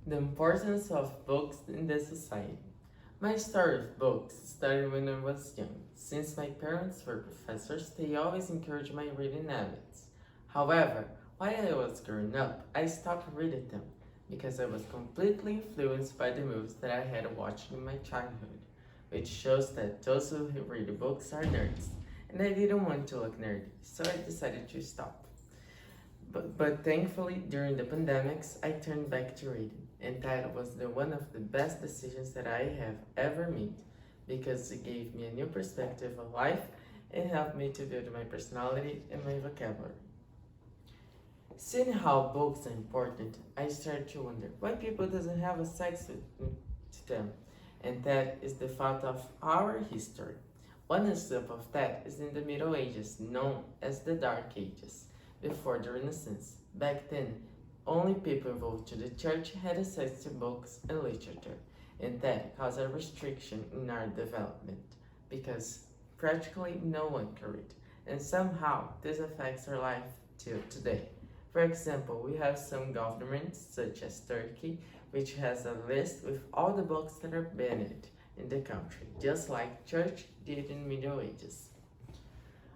The importance of books in the society. My story of books started when I was young. Since my parents were professors, they always encouraged my reading habits. However, while I was growing up, I stopped reading them because I was completely influenced by the movies that I had watched in my childhood, which shows that those who read books are nerds. And I didn't want to look nerdy, so I decided to stop. But thankfully, during the pandemics, I turned back to reading, and that was one of the best decisions that I have ever made because it gave me a new perspective of life and helped me to build my personality and my vocabulary. Seeing how books are important, I started to wonder why people doesn't have access to them, and that is the fact of our history. One example of that is in the Middle Ages, known as the Dark Ages, before the Renaissance. Back then, only people involved to the church had access to books and literature, and that caused a restriction in our development, because practically no one can read, and somehow this affects our life till today. For example, we have some governments, such as Turkey, which has a list with all the books that are banned in the country, just like church did in Middle Ages.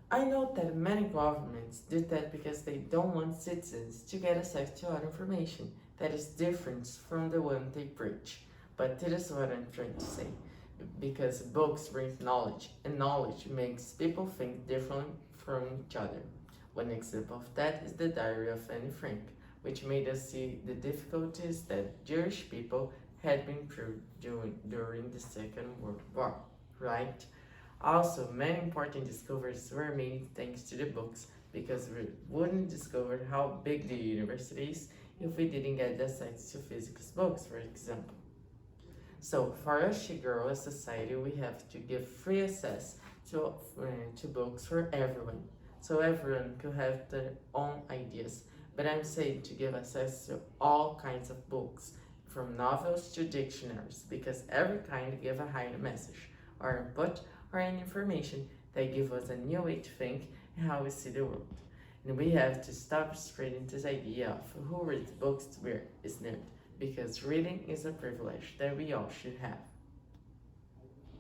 I know that many governments do that because they don't want citizens to get access to other information that is different from the one they preach. But that is what I'm trying to say. Because books bring knowledge, and knowledge makes people think differently from each other. One example of that is the Diary of Anne Frank, which made us see the difficulties that Jewish people had been through during the Second World War, right? Also, many important discoveries were made thanks to the books, because we wouldn't discover how big the universe is if we didn't get access to physics books, for example. So, for us to grow as a society, we have to give free access to books for everyone, so everyone could have their own ideas. But I'm saying to give access to all kinds of books, from novels to dictionaries, because every kind give a hidden message, or input, or any information that give us a new way to think and how we see the world. And we have to stop spreading this idea of who reads books where is nerd, because reading is a privilege that we all should have.